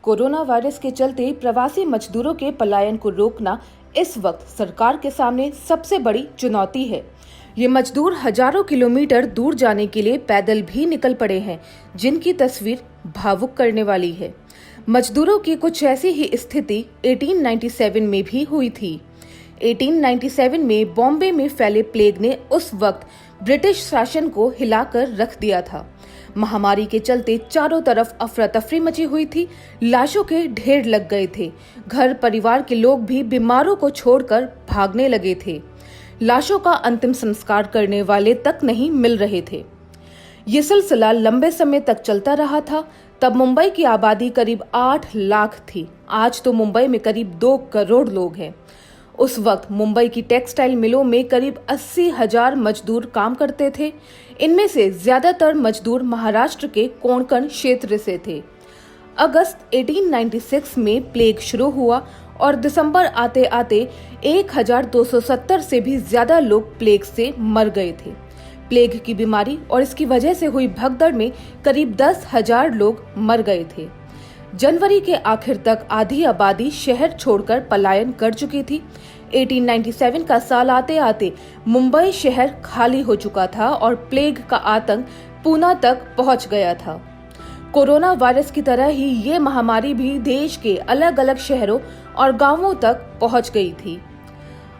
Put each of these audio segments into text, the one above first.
Corona virus के चलते प्रवासी मजदूरों के पलायन को रोकना इस वक्त सरकार के सामने सबसे बड़ी चुनौती है। ये मजदूर हजारों किलोमीटर दूर जाने के लिए पैदल भी निकल पड़े हैं, जिनकी तस्वीर भावुक करने वाली है। मजदूरों की कुछ ऐसी ही स्थिति 1897 में भी हुई थी। 1897 में बॉम्बे में फैले प्लेग ने उस वक्त ब्रिटिश शासन को हिलाकर रख दिया था। महामारी के चलते चारों तरफ अफरा तफरी मची हुई थी, लाशों के ढेर लग गए थे। घर परिवार के लोग भी बीमारों को छोड़कर भागने लगे थे। लाशों का अंतिम संस्कार करने वाले तक नहीं मिल रहे थे। ये सिलसिला लंबे समय तक चलता रहा था। तब मुंबई की आबादी करीब 8 लाख थी। आज तो मुंबई में करीब 2 करोड़ लोग हैं। उस वक्त मुंबई की टेक्सटाइल मिलों में करीब 80,000 मजदूर काम करते थे। इनमें से ज्यादातर मजदूर महाराष्ट्र के कोंकण क्षेत्र से थे। अगस्त 1896 में प्लेग शुरू हुआ और दिसंबर आते आते 1270 से भी ज्यादा लोग प्लेग से मर गए थे। प्लेग की बीमारी और इसकी वजह से हुई भगदड़ में करीब 10,000 लोग मर गए थे। जनवरी के आखिर तक आधी आबादी शहर छोड़कर पलायन कर चुकी थी। 1897 का साल आते आते मुंबई शहर खाली हो चुका था और प्लेग का आतंक पूना तक पहुंच गया था। कोरोना वायरस की तरह ही ये महामारी भी देश के अलग अलग शहरों और गांवों तक पहुंच गई थी।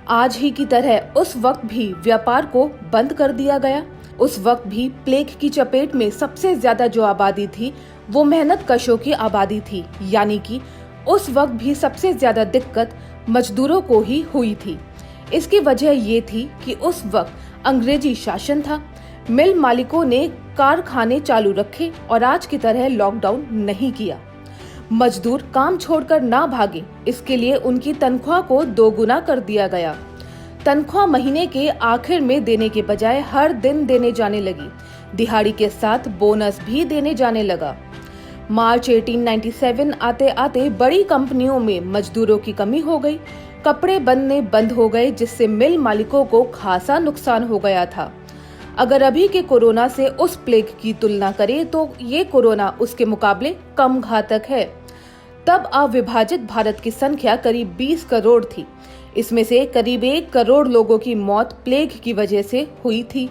आज ही की तरह उस वक्त भी व्यापार को बंद कर दिया गया। उस वक्त भी प्लेग की चपेट में सबसे ज्यादा जो आबादी थी वो मेहनत कशों की आबादी थी, यानी कि उस वक्त भी सबसे ज्यादा दिक्कत मजदूरों को ही हुई थी। इसकी वजह ये थी कि उस वक्त अंग्रेजी शासन था। मिल मालिकों ने कारखाने चालू रखे और आज की तरह लॉकडाउन नहीं किया। मजदूर काम छोड़कर ना भागे, इसके लिए उनकी तनख्वाह को 2 गुना कर दिया गया। तनख्वाह महीने के आखिर में देने के बजाय हर दिन देने जाने लगी। दिहाड़ी के साथ बोनस भी देने जाने लगा। मार्च 1897 आते आते बड़ी कंपनियों में मजदूरों की कमी हो गई। कपड़े बनने बंद हो गए, जिससे मिल मालिकों को खासा नुकसान हो गया था। अगर अभी के कोरोना से उस प्लेग की तुलना करें तो ये कोरोना उसके मुकाबले कम घातक है। तब अविभाजित भारत की संख्या करीब 20 करोड़ थी। इसमें से करीब 1 करोड़ लोगों की मौत प्लेग की वजह से हुई थी।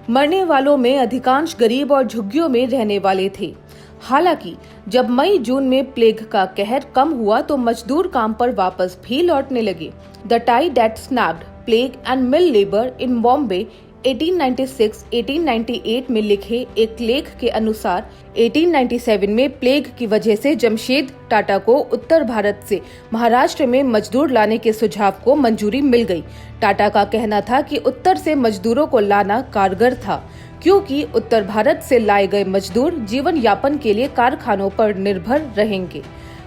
मरने वालों में अधिकांश गरीब और झुग्गियों में रहने वाले थे। हालांकि जब मई जून में प्लेग का कहर कम हुआ तो मजदूर काम पर वापस भी लौटने लगे। The tie that snapped plague and mill labour in Bombay 1896-1898 में लिखे एक लेख के अनुसार 1897 में प्लेग की वजह से जमशेद टाटा को उत्तर भारत से महाराष्ट्र में मजदूर लाने के सुझाव को मंजूरी मिल गई। टाटा का कहना था कि उत्तर से मजदूरों को लाना कारगर था, क्योंकि उत्तर भारत से लाए गए मजदूर जीवन यापन के लिए कारखानों पर निर्भर रहेंगे।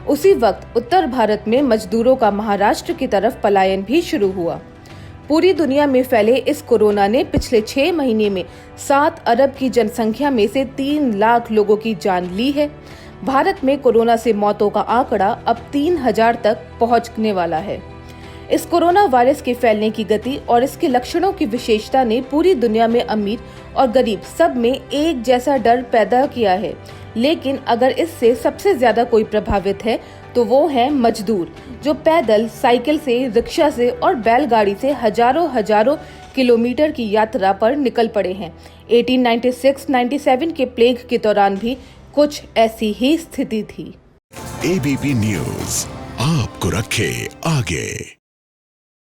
उसी वक्त उत्तर भारत में मजदूरों का महाराष्ट्र की तरफ पलायन भी शुरू हुआ। पूरी दुनिया में फैले इस कोरोना ने पिछले 6 महीने में 7 अरब की जनसंख्या में से 3 लाख लोगों की जान ली है। भारत में कोरोना से मौतों का आंकड़ा अब 3,000 तक पहुंचने वाला है। इस कोरोना वायरस के फैलने की गति और इसके लक्षणों की विशेषता ने पूरी दुनिया में अमीर और गरीब सब में एक जैसा डर पैदा किया है। लेकिन अगर इससे सबसे ज्यादा कोई प्रभावित है तो वो है मजदूर, जो पैदल, साइकिल से, रिक्शा से और बैलगाड़ी से हजारों किलोमीटर की यात्रा पर निकल पड़े हैं। 1896-97 के प्लेग के दौरान भी कुछ ऐसी ही स्थिति थी। ABP न्यूज आपको रखे आगे।